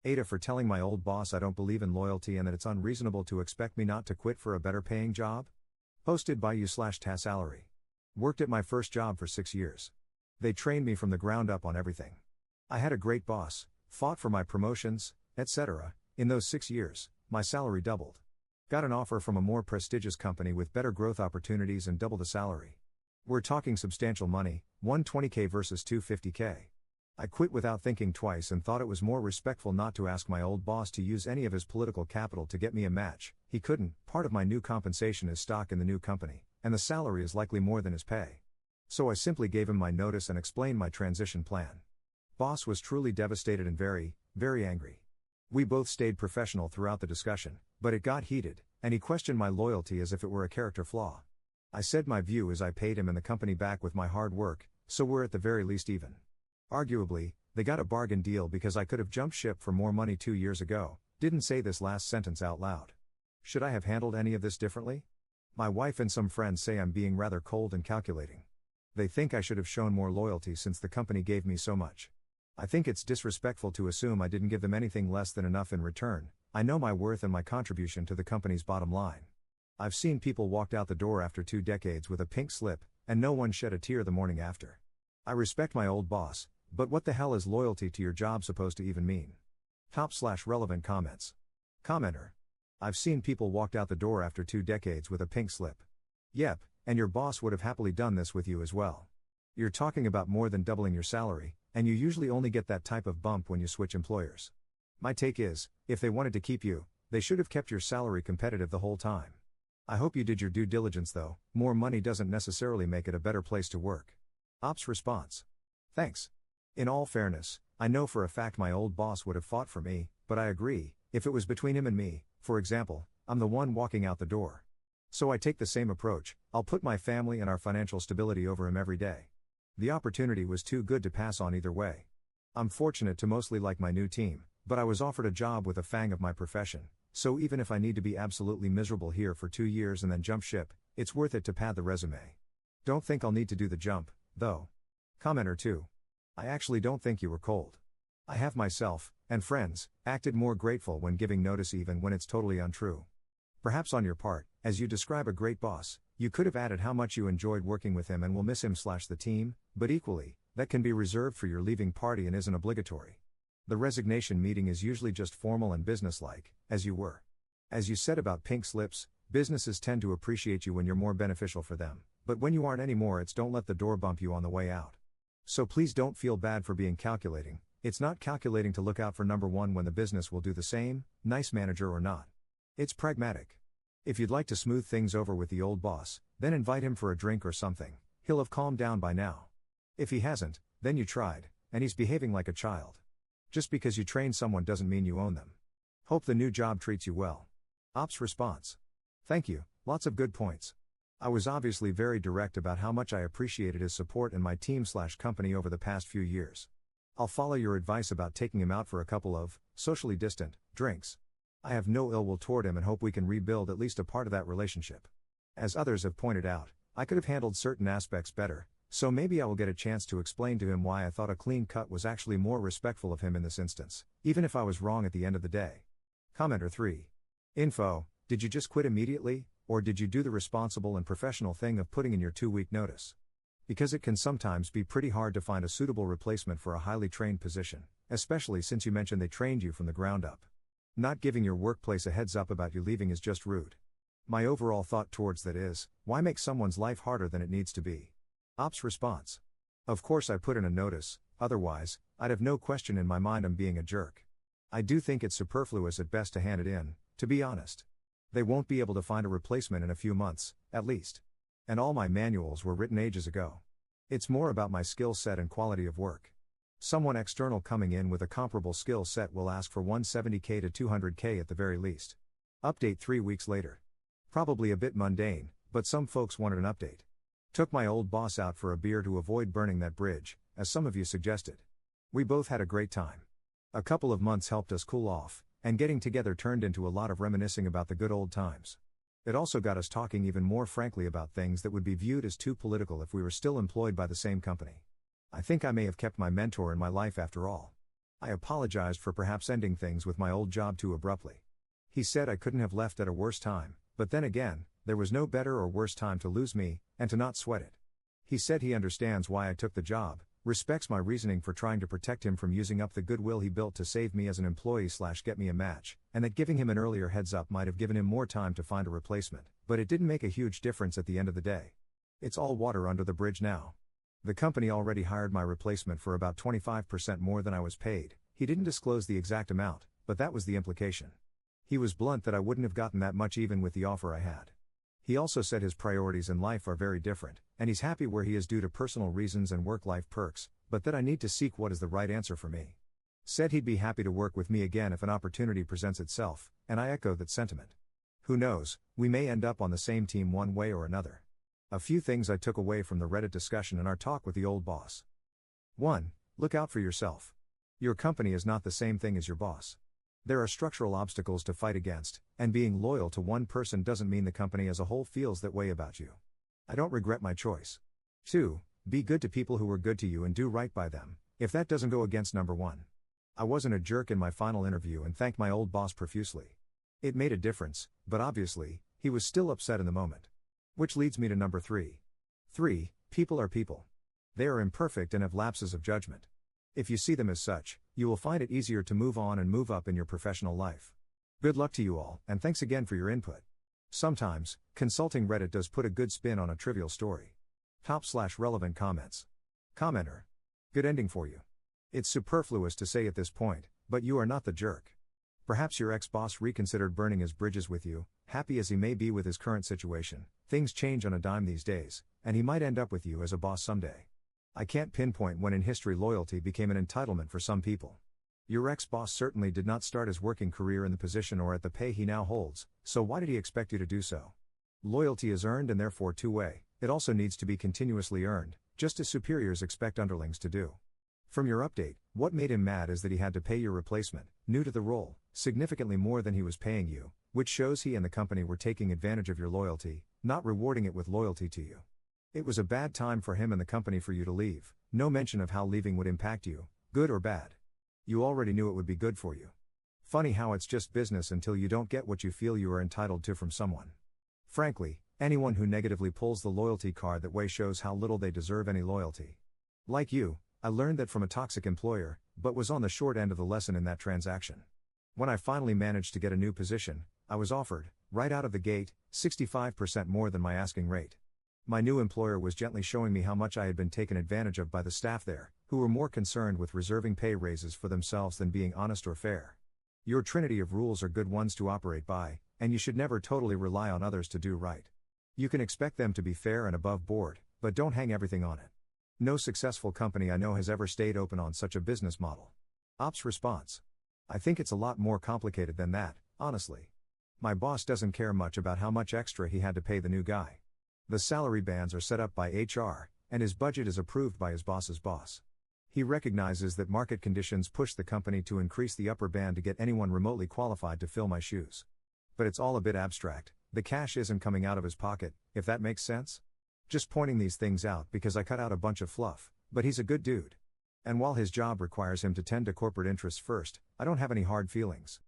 AITAH for telling my old boss I don't believe in loyalty and that it's unreasonable to expect me not to quit for a better paying job? Posted by you/ta salary. Worked at my first job for 6 years. They trained me from the ground up on everything. I had a great boss, fought for my promotions, etc. In those 6 years, my salary doubled. Got an offer from a more prestigious company with better growth opportunities and double the salary. We're talking substantial money, $120K versus $250K. I quit without thinking twice and thought it was more respectful not to ask my old boss to use any of his political capital to get me a match. He couldn't. Part of my new compensation is stock in the new company, and the salary is likely more than his pay. So I simply gave him my notice and explained my transition plan. Boss was truly devastated and very, very angry. We both stayed professional throughout the discussion, but it got heated, and he questioned my loyalty as if it were a character flaw. I said my view is I paid him and the company back with my hard work, so we're at the very least even. Arguably, they got a bargain deal because I could have jumped ship for more money 2 years ago. Didn't say this last sentence out loud. Should I have handled any of this differently? My wife and some friends say I'm being rather cold and calculating. They think I should have shown more loyalty since the company gave me so much. I think it's disrespectful to assume I didn't give them anything less than enough in return. I know my worth and my contribution to the company's bottom line. I've seen people walked out the door after 2 decades with a pink slip, and no one shed a tear the morning after. I respect my old boss, but what the hell is loyalty to your job supposed to even mean? Top/relevant comments. Commenter. I've seen people walked out the door after 2 decades with a pink slip. Yep, and your boss would have happily done this with you as well. You're talking about more than doubling your salary, and you usually only get that type of bump when you switch employers. My take is, if they wanted to keep you, they should have kept your salary competitive the whole time. I hope you did your due diligence though. More money doesn't necessarily make it a better place to work. Ops response. Thanks. In all fairness, I know for a fact my old boss would have fought for me, but I agree, if it was between him and me, for example, I'm the one walking out the door. So I take the same approach. I'll put my family and our financial stability over him every day. The opportunity was too good to pass on either way. I'm fortunate to mostly like my new team, but I was offered a job with a fang of my profession, so even if I need to be absolutely miserable here for 2 years and then jump ship, it's worth it to pad the resume. Don't think I'll need to do the jump, though. Commenter 2. I actually don't think you were cold. I have myself, and friends, acted more grateful when giving notice even when it's totally untrue. Perhaps on your part, as you describe a great boss, you could have added how much you enjoyed working with him and will miss him/the team, but equally, that can be reserved for your leaving party and isn't obligatory. The resignation meeting is usually just formal and businesslike, as you were. As you said about pink slips, businesses tend to appreciate you when you're more beneficial for them, but when you aren't anymore it's don't let the door bump you on the way out. So please don't feel bad for being calculating. It's not calculating to look out for number one when the business will do the same, nice manager or not. It's pragmatic. If you'd like to smooth things over with the old boss, then invite him for a drink or something. He'll have calmed down by now. If he hasn't, then you tried, and he's behaving like a child. Just because you train someone doesn't mean you own them. Hope the new job treats you well. Ops response. Thank you, lots of good points. I was obviously very direct about how much I appreciated his support and my team/company over the past few years. I'll follow your advice about taking him out for a couple of, socially distant, drinks. I have no ill will toward him and hope we can rebuild at least a part of that relationship. As others have pointed out, I could have handled certain aspects better, so maybe I will get a chance to explain to him why I thought a clean cut was actually more respectful of him in this instance, even if I was wrong at the end of the day. Commenter 3. Info, did you just quit immediately, or did you do the responsible and professional thing of putting in your 2-week notice? Because it can sometimes be pretty hard to find a suitable replacement for a highly trained position, especially since you mentioned they trained you from the ground up. Not giving your workplace a heads up about you leaving is just rude. My overall thought towards that is, why make someone's life harder than it needs to be? Ops response. Of course I put in a notice, otherwise, I'd have no question in my mind I'm being a jerk. I do think it's superfluous at best to hand it in, to be honest. They won't be able to find a replacement in a few months, at least. And all my manuals were written ages ago. It's more about my skill set and quality of work. Someone external coming in with a comparable skill set will ask for $170K to $200K at the very least. Update 3 weeks later. Probably a bit mundane, but some folks wanted an update. Took my old boss out for a beer to avoid burning that bridge, as some of you suggested. We both had a great time. A couple of months helped us cool off, and getting together turned into a lot of reminiscing about the good old times. It also got us talking even more frankly about things that would be viewed as too political if we were still employed by the same company. I think I may have kept my mentor in my life after all. I apologized for perhaps ending things with my old job too abruptly. He said I couldn't have left at a worse time, but then again, there was no better or worse time to lose me, and to not sweat it. He said he understands why I took the job, respects my reasoning for trying to protect him from using up the goodwill he built to save me as an employee / get me a match, and that giving him an earlier heads up might have given him more time to find a replacement, but it didn't make a huge difference at the end of the day. It's all water under the bridge now. The company already hired my replacement for about 25% more than I was paid. He didn't disclose the exact amount, but that was the implication. He was blunt that I wouldn't have gotten that much even with the offer I had. He also said his priorities in life are very different, and he's happy where he is due to personal reasons and work-life perks, but that I need to seek what is the right answer for me. Said he'd be happy to work with me again if an opportunity presents itself, and I echo that sentiment. Who knows, we may end up on the same team one way or another. A few things I took away from the Reddit discussion and our talk with the old boss. 1. Look out for yourself. Your company is not the same thing as your boss. There are structural obstacles to fight against, and being loyal to one person doesn't mean the company as a whole feels that way about you. I don't regret my choice. 2. Be good to people who were good to you and do right by them, if that doesn't go against number 1. I wasn't a jerk in my final interview and thanked my old boss profusely. It made a difference, but obviously, he was still upset in the moment. Which leads me to number 3. 3. People are people. They are imperfect and have lapses of judgment. If you see them as such, you will find it easier to move on and move up in your professional life. Good luck to you all, and thanks again for your input. Sometimes, consulting Reddit does put a good spin on a trivial story. Top/relevant comments. Commenter. Good ending for you. It's superfluous to say at this point, but you are not the jerk. Perhaps your ex-boss reconsidered burning his bridges with you, happy as he may be with his current situation. Things change on a dime these days, and he might end up with you as a boss someday. I can't pinpoint when in history loyalty became an entitlement for some people. Your ex-boss certainly did not start his working career in the position or at the pay he now holds, so why did he expect you to do so? Loyalty is earned and therefore two-way. It also needs to be continuously earned, just as superiors expect underlings to do. From your update, what made him mad is that he had to pay your replacement, new to the role, significantly more than he was paying you, which shows he and the company were taking advantage of your loyalty, not rewarding it with loyalty to you. It was a bad time for him and the company for you to leave, no mention of how leaving would impact you, good or bad. You already knew it would be good for you. Funny how it's just business until you don't get what you feel you are entitled to from someone. Frankly, anyone who negatively pulls the loyalty card that way shows how little they deserve any loyalty. Like you, I learned that from a toxic employer, but was on the short end of the lesson in that transaction. When I finally managed to get a new position, I was offered, right out of the gate, 65% more than my asking rate. My new employer was gently showing me how much I had been taken advantage of by the staff there, who were more concerned with reserving pay raises for themselves than being honest or fair. Your trinity of rules are good ones to operate by, and you should never totally rely on others to do right. You can expect them to be fair and above board, but don't hang everything on it. No successful company I know has ever stayed open on such a business model. Ops response. I think it's a lot more complicated than that, honestly. My boss doesn't care much about how much extra he had to pay the new guy. The salary bands are set up by HR, and his budget is approved by his boss's boss. He recognizes that market conditions push the company to increase the upper band to get anyone remotely qualified to fill my shoes. But it's all a bit abstract, the cash isn't coming out of his pocket, if that makes sense? Just pointing these things out because I cut out a bunch of fluff, but he's a good dude. And while his job requires him to tend to corporate interests first, I don't have any hard feelings.